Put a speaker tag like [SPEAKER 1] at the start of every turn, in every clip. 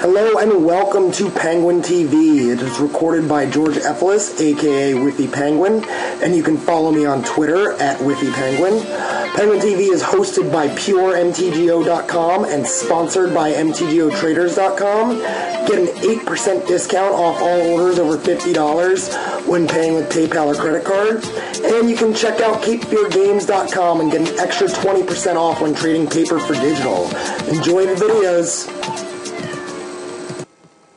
[SPEAKER 1] Hello and welcome to Penguin TV. It is recorded by George Effelis, aka Whiffy Penguin, and you can follow me on Twitter at Whiffy Penguin. Penguin TV is hosted by PureMTGO.com and sponsored by MTGOTraders.com. Get an 8% discount off all orders over $50 when paying with PayPal or credit card. And you can check out CapeFearGames.com and get an extra 20% off when trading paper for digital. Enjoy the videos.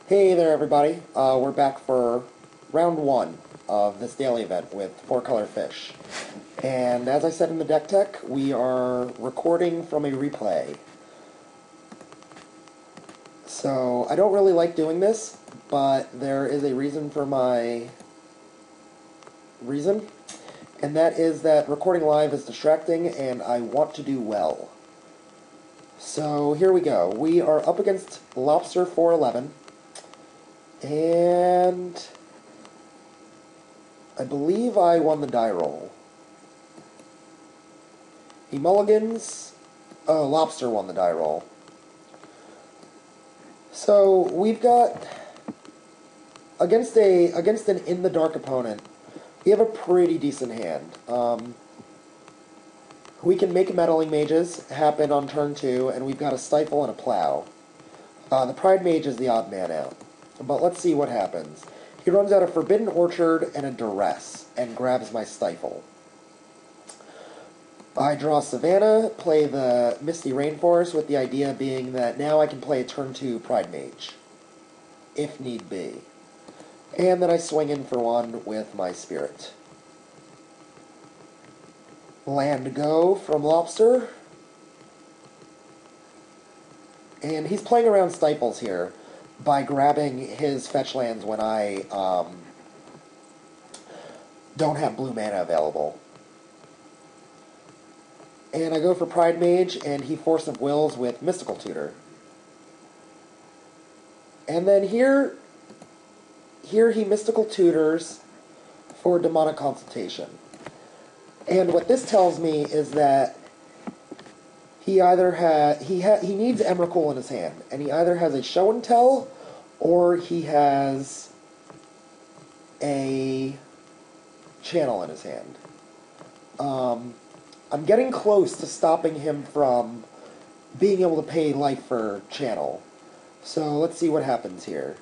[SPEAKER 1] Hey there everybody, we're back for round 1 of this daily event with 4-color fish. And as I said in the deck tech, we are recording from a replay. So I don't really like doing this, but there is a reason for my reason. And that is that recording live is distracting and I want to do well. So here we go. We are up against Lobster 411. And I believe I won the die roll. He mulligans. Oh, Lobster won the die roll. So we've got against an in the dark opponent. We have a pretty decent hand. We can make meddling mages happen on turn 2, and we've got a stifle and a plow. The Pride Mage is the odd man out. But let's see what happens. He runs out a Forbidden Orchard and a Duress, and grabs my Stifle. I draw Savannah, play the Misty Rainforest, with the idea being that now I can play a turn 2 Pride Mage, if need be. And then I swing in for 1 with my Spirit. Land go from Lobster. And he's playing around Stifles here by grabbing his fetch lands when I don't have blue mana available. And I go for Pride Mage, and he Force of Wills with Mystical Tutor. And then here he Mystical Tutors for Demonic Consultation. And what this tells me is that he either he needs Emrakul in his hand, and he either has a Show and Tell, or he has a Channel in his hand. I'm getting close to stopping him from being able to pay life for Channel. So let's see what happens here.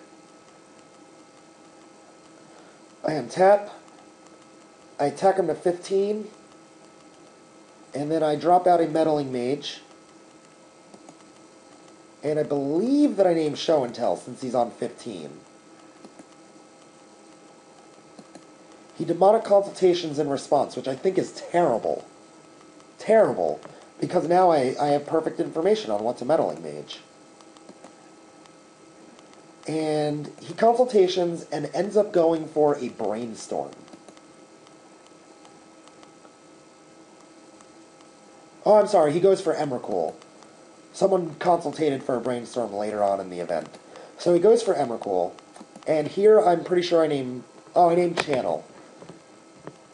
[SPEAKER 1] I untap. I attack him to 15. And then I drop out a Meddling Mage. And I believe that I named Show and Tell since he's on 15. He Demonic Consultations in response, which I think is terrible. Terrible. Because now I have perfect information on what's a Meddling Mage. And he Consultations and ends up going for a Brainstorm. Oh, I'm sorry, he goes for Emrakul. Someone consultated for a Brainstorm later on in the event. So he goes for Emrakul. And here I'm pretty sure I named Channel.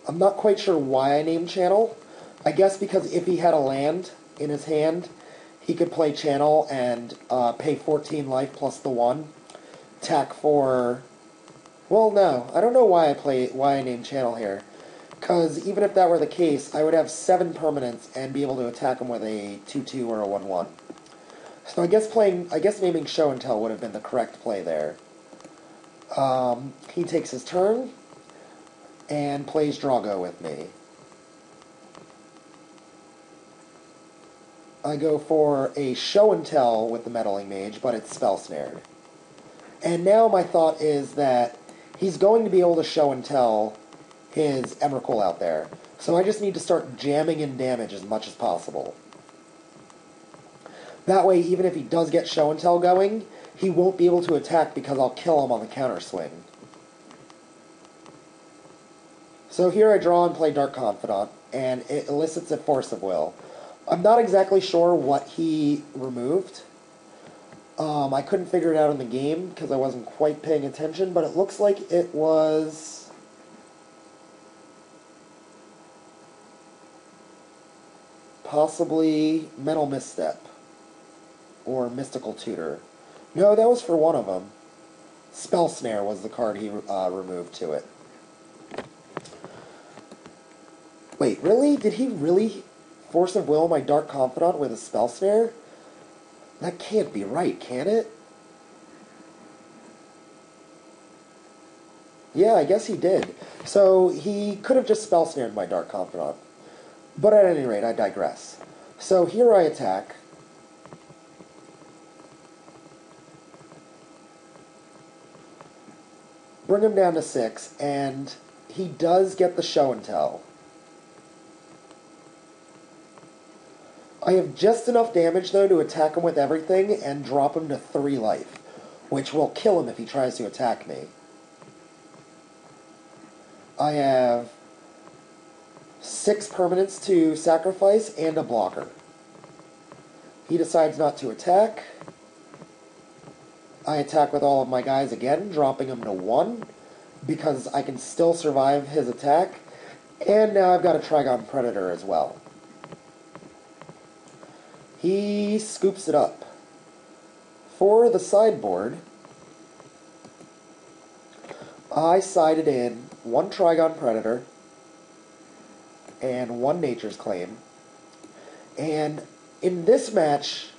[SPEAKER 1] I'm not quite sure why I named Channel. I guess because if he had a land in his hand, he could play Channel and pay 14 life plus the 1. Attack for... Well, no. I don't know why I named Channel here. Because even if that were the case, I would have 7 permanents and be able to attack him with a 2/2 or a 1/1. So I guess naming Show and Tell would have been the correct play there. He takes his turn and plays Drago with me. I go for a Show and Tell with the Meddling Mage, but it's spell snared. And now my thought is that he's going to be able to Show and Tell his Emrakul out there. So I just need to start jamming in damage as much as possible. That way, even if he does get Show and Tell going, he won't be able to attack because I'll kill him on the counter swing. So here I draw and play Dark Confidant, and it elicits a Force of Will. I'm not exactly sure what he removed. I couldn't figure it out in the game because I wasn't quite paying attention, but it looks like it was... possibly Mental Misstep, or Mystical Tutor. No, that was for one of them. Spell Snare was the card he removed to it. Wait, really? Did he really Force of Will my Dark Confidant with a Spell Snare? That can't be right, can it? Yeah, I guess he did. So he could have just Spell Snared my Dark Confidant. But at any rate, I digress. So here I attack. Bring him down to 6, and he does get the Show and Tell. I have just enough damage, though, to attack him with everything and drop him to 3 life, which will kill him if he tries to attack me. I have 6 permanents to sacrifice and a blocker. He decides not to attack. I attack with all of my guys again, dropping him to 1, because I can still survive his attack. And now I've got a Trigon Predator as well. He scoops it up. For the sideboard, I sided in 1 Trigon Predator and 1 Nature's Claim. And in this match,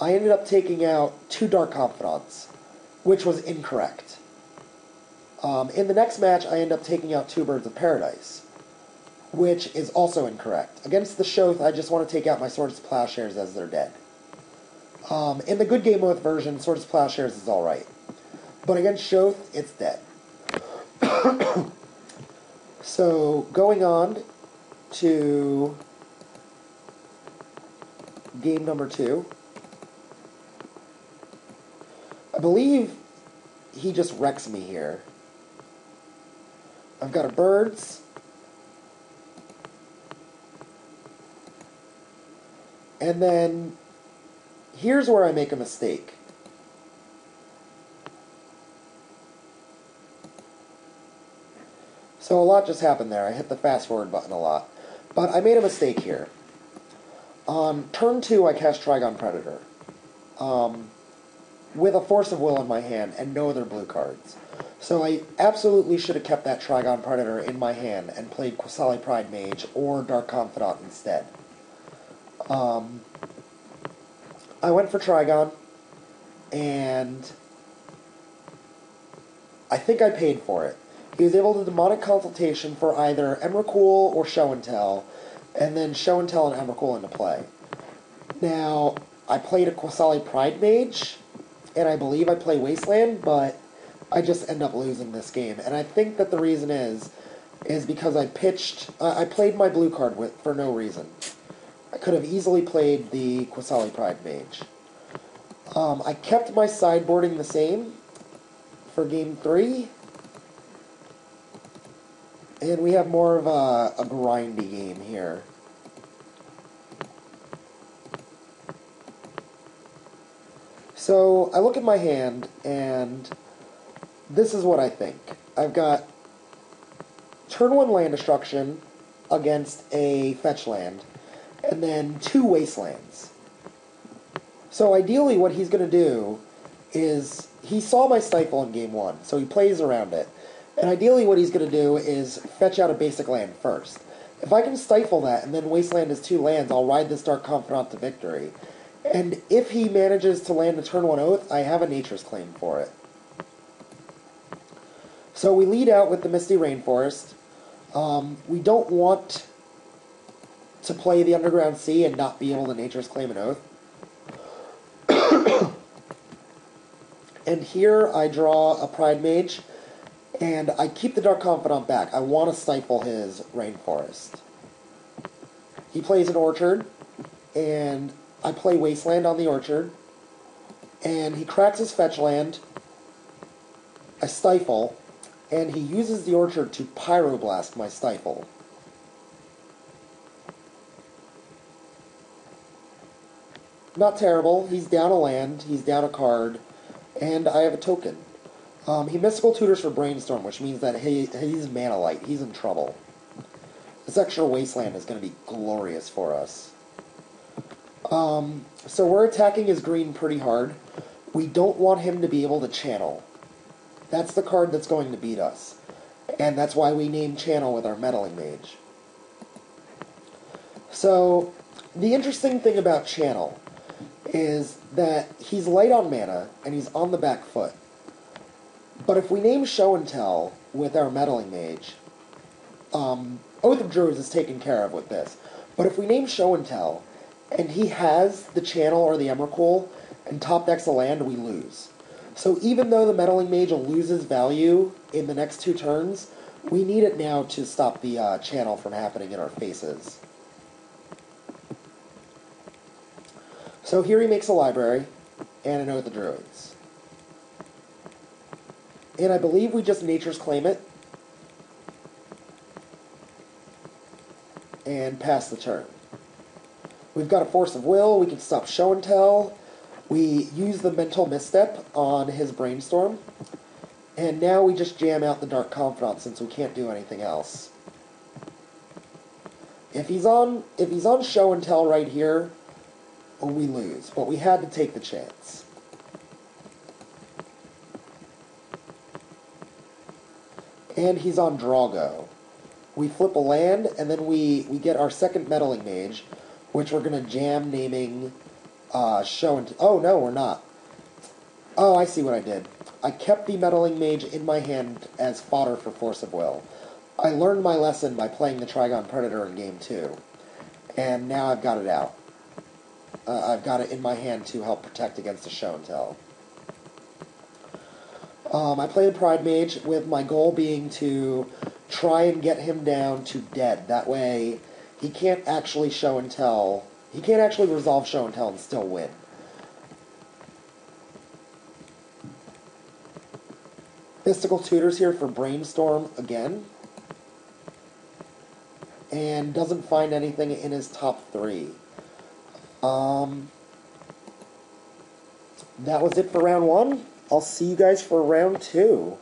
[SPEAKER 1] I ended up taking out 2 Dark Confidants, which was incorrect. In the next match, I end up taking out 2 Birds of Paradise, which is also incorrect. Against the Shoth, I just want to take out my Swords of Plowshares as they're dead. In the good Game Mode version, Swords of Plowshares is alright. But against Shoth, it's dead. So, going on to game number 2. I believe he just wrecks me here. I've got a Birds. And then, here's where I make a mistake. So a lot just happened there. I hit the fast forward button a lot. But I made a mistake here. On turn 2, I cast Trigon Predator. With a Force of Will in my hand and no other blue cards. So I absolutely should have kept that Trigon Predator in my hand and played Qasali Pride Mage or Dark Confidant instead. I went for Trigon, and I think I paid for it. He was able to Demonic Consultation for either Emrakul or Show and Tell, and then Show and Tell and Emrakul into play. Now, I played a Qasali Pride Mage, and I believe I play Wasteland, but I just end up losing this game. And I think that the reason is because I played my blue card for no reason. I could have easily played the Qasali Pride Mage. I kept my sideboarding the same for game 3. And we have more of a grindy game here. So, I look at my hand, and this is what I think. I've got turn 1 land destruction against a fetch land, and then 2 wastelands. So ideally what he's going to do is, he saw my Stifle in game 1, so he plays around it. And ideally what he's going to do is fetch out a basic land first. If I can Stifle that, and then Wasteland is 2 lands, I'll ride this Dark Confidant to victory. And if he manages to land a turn 1 Oath, I have a Nature's Claim for it. So we lead out with the Misty Rainforest. We don't want to play the Underground Sea and not be able to Nature's Claim an Oath. And here I draw a Pride Mage, and I keep the Dark Confidant back. I want to stifle his Rainforest. He plays an Orchard, and I play Wasteland on the Orchard, and he cracks his fetch land. I Stifle, and he uses the Orchard to Pyroblast my Stifle. Not terrible. He's down a land, he's down a card, and I have a token. He Mystical Tutors for Brainstorm, which means that he's Mana Light. He's in trouble. This extra Wasteland is going to be glorious for us. So we're attacking his green pretty hard. we don't want him to be able to channel. That's the card that's going to beat us. And that's why we name Channel with our Meddling Mage. So, the interesting thing about Channel is that he's light on mana, and he's on the back foot. But if we name Show and Tell with our Meddling Mage, Oath of Druids is taken care of with this. But if we name Show and Tell, and he has the Channel or the Emrakul, and top decks a land, we lose. So even though the Meddling Mage will lose his value in the next 2 turns, we need it now to stop the Channel from happening in our faces. So here he makes a library, and an Oath of Druids. And I believe we just Nature's Claim it, and pass the turn. We've got a Force of Will, we can stop Show and Tell, we use the Mental Misstep on his Brainstorm, and now we just jam out the Dark Confidant since we can't do anything else. If he's on Show and Tell right here, we lose, but we had to take the chance. And he's on Drago. We flip a land, and then we get our second Meddling Mage, which we're going to jam naming Show and... Oh, no, we're not. Oh, I see what I did. I kept the Meddling Mage in my hand as fodder for Force of Will. I learned my lesson by playing the Trigon Predator in Game 2, and now I've got it out. I've got it in my hand to help protect against a Show and Tell. I play the Pride Mage with my goal being to try and get him down to dead. That way, he can't actually Show and Tell. He can't actually resolve Show and Tell and still win. Mystical Tutors here for Brainstorm again. And doesn't find anything in his top 3. That was it for round 1. I'll see you guys for round 2.